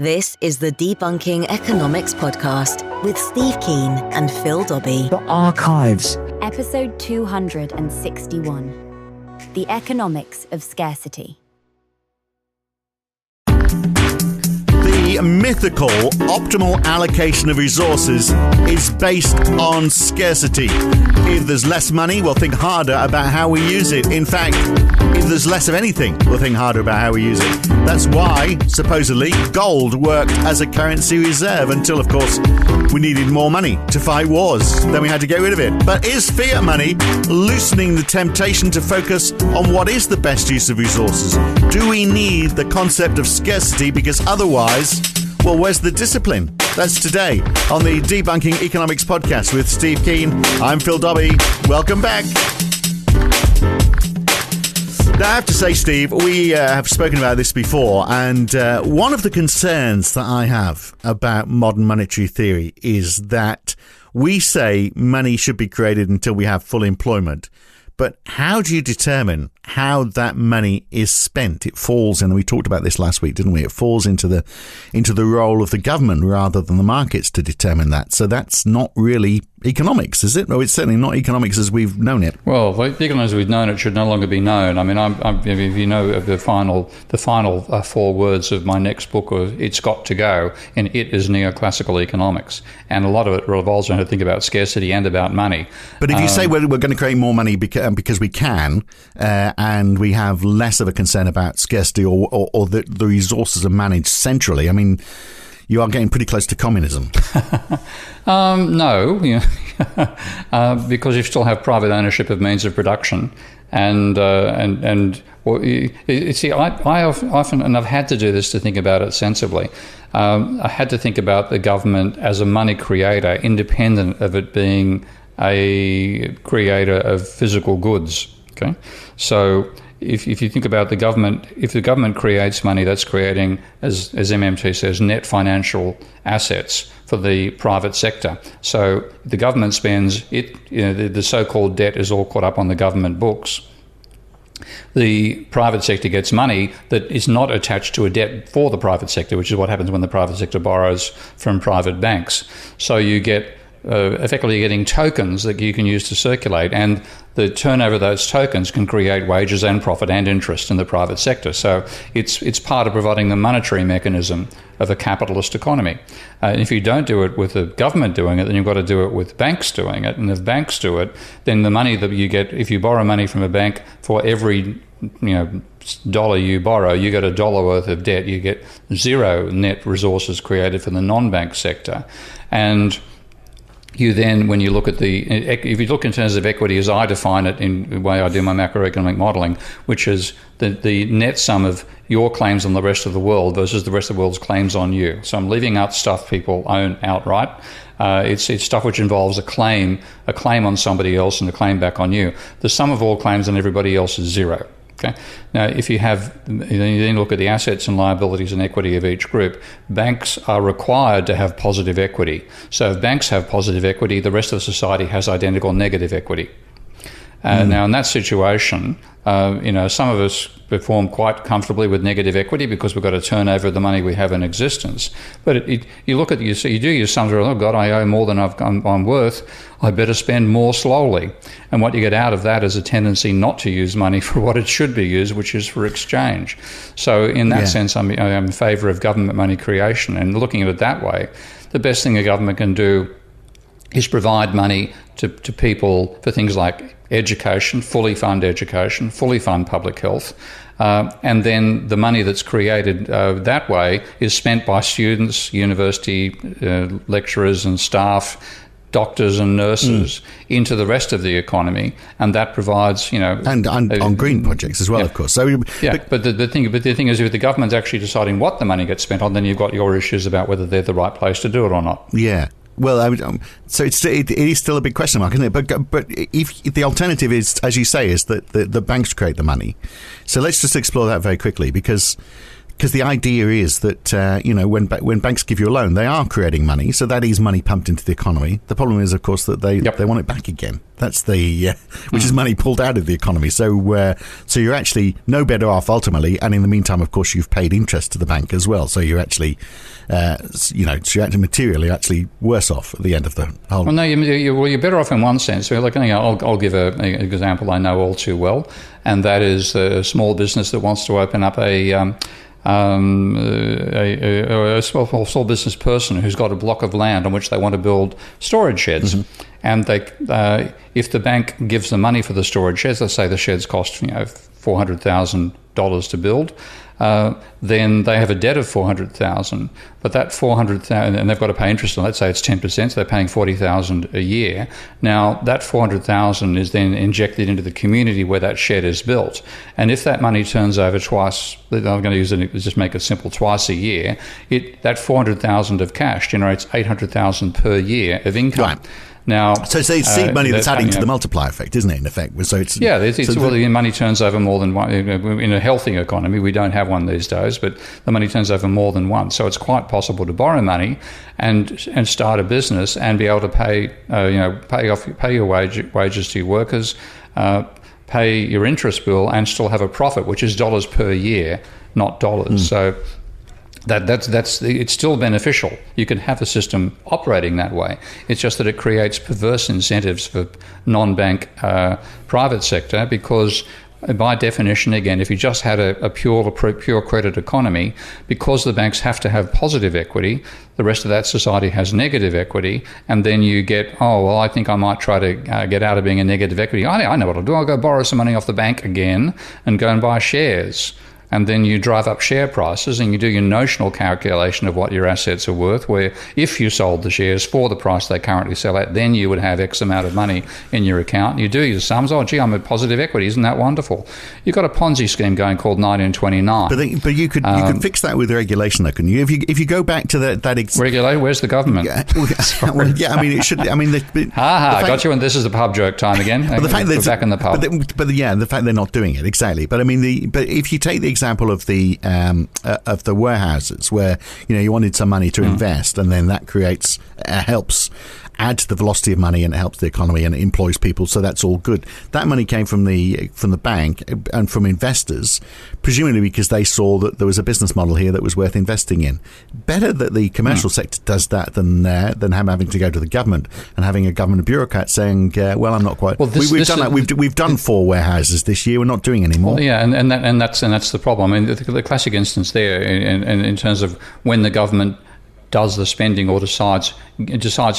This is the Debunking Economics Podcast with Steve Ken and Phil Dobbie. The Archives. Episode 261. The Economics of Scarcity. The mythical optimal allocation of resources is based on scarcity. If there's less money, we'll think harder about how we use it. In fact, if there's less of anything, we'll think harder about how we use it. That's why, supposedly, gold worked as a currency reserve until, of course, we needed more money to fight wars. Then we had to get rid of it. But is fiat money loosening the temptation to focus on what is the best use of resources? Do we need the concept of scarcity? Because otherwise, well, where's the discipline? That's today on the Debunking Economics Podcast with Steve Ken. I'm Phil Dobbie. Welcome back. Now, I have to say, Steve, we have spoken about this before, and one of the concerns that I have about modern monetary theory is that we say money should be created until we have full employment. But how do you determine how that money is spent? It falls, and we talked about this last week, didn't we? It falls into the role of the government rather than the markets to determine that. So that's not really economics, is it? No, it's certainly not economics as we've known it. Well, the economics as we've known it should no longer be known. I mean, if you know the final four words of my next book, "It's got to go," and it is neoclassical economics, and a lot of it revolves around how to think about scarcity and about money. But if you say we're going to create more money because we can, and we have less of a concern about scarcity or the resources are managed centrally, I mean, you are getting pretty close to communism. No, because you still have private ownership of means of production, and well, you see, I often, and I've had to do this to think about it sensibly. I had to think about the government as a money creator, independent of it being a creator of physical goods. Okay, so if you think about the government, if the government creates money, that's creating, as MMT says, net financial assets for the private sector. So the government spends it, the so-called debt is all caught up on the government books. The private sector gets money that is not attached to a debt for the private sector, which is what happens when the private sector borrows from private banks. So you get effectively getting tokens that you can use to circulate, and the turnover of those tokens can create wages and profit and interest in the private sector. So it's part of providing the monetary mechanism of a capitalist economy. If you don't do it with the government doing it, then you've got to do it with banks doing it. And if banks do it, then the money that you get, if you borrow money from a bank, for every dollar you borrow, you get $1 worth of debt. You get zero net resources created for the non-bank sector. And you then, when you look at if you look in terms of equity, as I define it in the way I do my macroeconomic modelling, which is the net sum of your claims on the rest of the world versus the rest of the world's claims on you. So I'm leaving out stuff people own outright. It's stuff which involves a claim on somebody else and a claim back on you. The sum of all claims on everybody else is zero. Okay. Now, if you then look at the assets and liabilities and equity of each group, banks are required to have positive equity. So if banks have positive equity, the rest of society has identical negative equity. Now, in that situation, some of us perform quite comfortably with negative equity because we've got to turn over the money we have in existence. But you look at you do your sums. Oh God, I owe more than I'm worth. I better spend more slowly. And what you get out of that is a tendency not to use money for what it should be used, which is for exchange. So in that sense, I'm in favour of government money creation. And looking at it that way, the best thing a government can do is provide money to people for things like education, fully fund public health, and then the money that's created that way is spent by students, university lecturers and staff, doctors and nurses into the rest of the economy, and that provides, and on green projects as well, of course. So but the thing is, if the government's actually deciding what the money gets spent on, then you've got your issues about whether they're the right place to do it or not. Yeah. Well, so it is still a big question mark, isn't it? But if the alternative is, as you say, is that the banks create the money. So let's just explore that very quickly, because because the idea is that when banks give you a loan, they are creating money, so that is money pumped into the economy. The problem is, of course, that they want it back again. That's the which is money pulled out of the economy. So so you're actually no better off ultimately, and in the meantime, of course, you've paid interest to the bank as well. So you're actually so you're actually materially worse off at the end of the whole. Well, no, you're better off in one sense. Like, I'll give an example I know all too well, and that is a small business that wants to open up a small business person who's got a block of land on which they want to build storage sheds. Mm-hmm. And if the bank gives them money for the storage sheds, let's say the sheds cost $400,000 to build, then they have a debt of $400,000. But that $400,000, and they've got to pay interest on. Let's say it's 10%, so they're paying $40,000 a year. Now that $400,000 is then injected into the community where that shed is built. And if that money turns over twice, I'm going to just make it simple, twice a year, that $400,000 of cash generates $800,000 per year of income. Right. Now, so it's seed money that's adding to the multiplier effect, isn't it? In effect, so the money turns over more than one. In a healthy economy, we don't have one these days, but the money turns over more than once. So it's quite possible to borrow money and start a business and be able to pay your wages to your workers, pay your interest bill, and still have a profit, which is dollars per year, not dollars. So. It's still beneficial. You can have a system operating that way. It's just that it creates perverse incentives for non-bank private sector, because by definition, again, if you just had a pure credit economy, because the banks have to have positive equity, the rest of that society has negative equity, and then you get, I think I might try to get out of being a negative equity. I know what I'll do. I'll go borrow some money off the bank again and go and buy shares. And then you drive up share prices and you do your notional calculation of what your assets are worth, where if you sold the shares for the price they currently sell at, then you would have X amount of money in your account. You do your sums. I'm at positive equity. Isn't that wonderful? You've got a Ponzi scheme going called 1929. But you could fix that with regulation, though, couldn't you? If you go back to that regulator, where's the government? Yeah, it should. Got you. And this is the pub joke time again. But the fact that back in the pub. The fact they're not doing it exactly. But but if you take the example of the warehouses where you wanted some money to invest, and then that helps add to the velocity of money, and it helps the economy and it employs people, so that's all good. That money came from the bank and from investors, presumably because they saw that there was a business model here that was worth investing in. Better that the commercial sector does that than having to go to the government and having a government bureaucrat saying, I'm not quite. Well, we've done 4 warehouses this year. We're not doing any more. Well, yeah, and that's the problem. I mean, the classic instance there, in terms of when the government does the spending or decides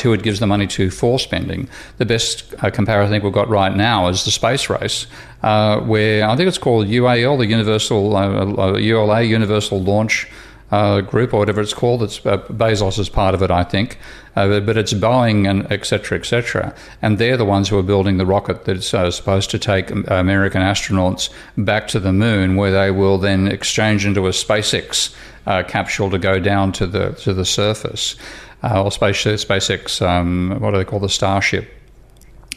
who it gives the money to for spending. The best comparison I think we've got right now is the space race, where I think it's called UAL, the ULA, Universal Launch Group, or whatever it's called. It's Bezos is part of it, I think, but it's Boeing and et cetera, and they're the ones who are building the rocket that's supposed to take American astronauts back to the moon, where they will then exchange into a SpaceX capsule to go down to the surface, or SpaceX. What do they call the Starship?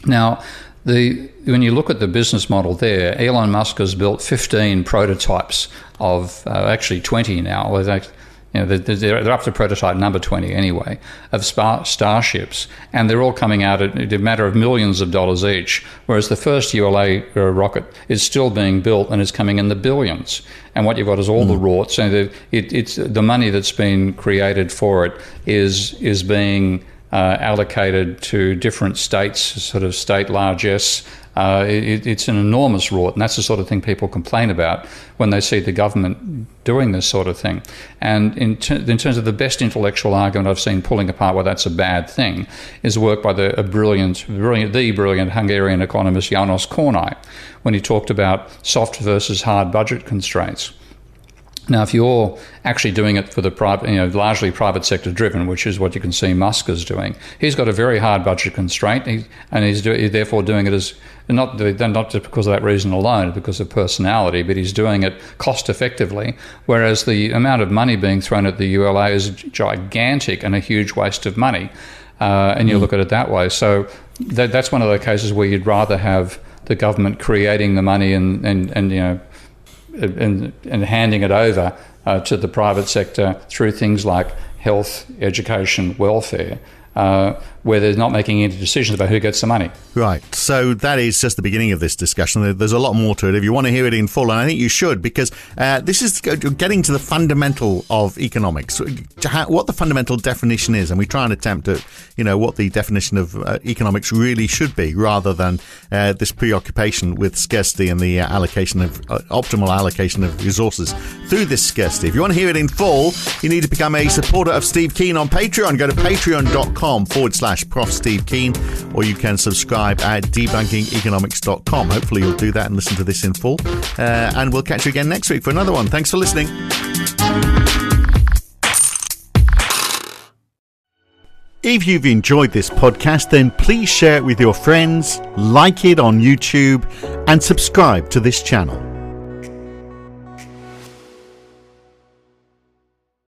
Now, when you look at the business model there, Elon Musk has built 15 prototypes of actually 20 now. They're up to prototype number 20 anyway, of starships, and they're all coming out at a matter of millions of dollars each, whereas the first ULA rocket is still being built and is coming in the billions. And what you've got is all the rorts, and it's the money that's been created for it is being allocated to different states, sort of state largesse. It's an enormous rort, and that's the sort of thing people complain about when they see the government doing this sort of thing. And in terms of the best intellectual argument I've seen pulling apart why that's a bad thing is work by the brilliant Hungarian economist János Kornai, when he talked about soft versus hard budget constraints. Now, if you're actually doing it for the private, largely private sector driven, which is what you can see Musk is doing, he's got a very hard budget constraint, and he's therefore doing it as not just because of that reason alone, because of personality, but he's doing it cost effectively. Whereas the amount of money being thrown at the ULA is gigantic and a huge waste of money, and you look at it that way. So that's one of the cases where you'd rather have the government creating the money and and handing it over to the private sector through things like health, education, welfare, where they're not making any decisions about who gets the money. Right. So that is just the beginning of this discussion. There's a lot more to it. If you want to hear it in full, and I think you should, because this is getting to the fundamental of economics, what the fundamental definition is, and we try and attempt at, what the definition of economics really should be, rather than this preoccupation with scarcity and the optimal allocation of resources through this scarcity. If you want to hear it in full, you need to become a supporter of Steve Ken on Patreon. Go to patreon.com/Prof Steve Ken, or you can subscribe at debunkingeconomics.com. Hopefully you'll do that and listen to this in full. And we'll catch you again next week for another one. Thanks for listening. If you've enjoyed this podcast, then please share it with your friends, like it on YouTube, and subscribe to this channel.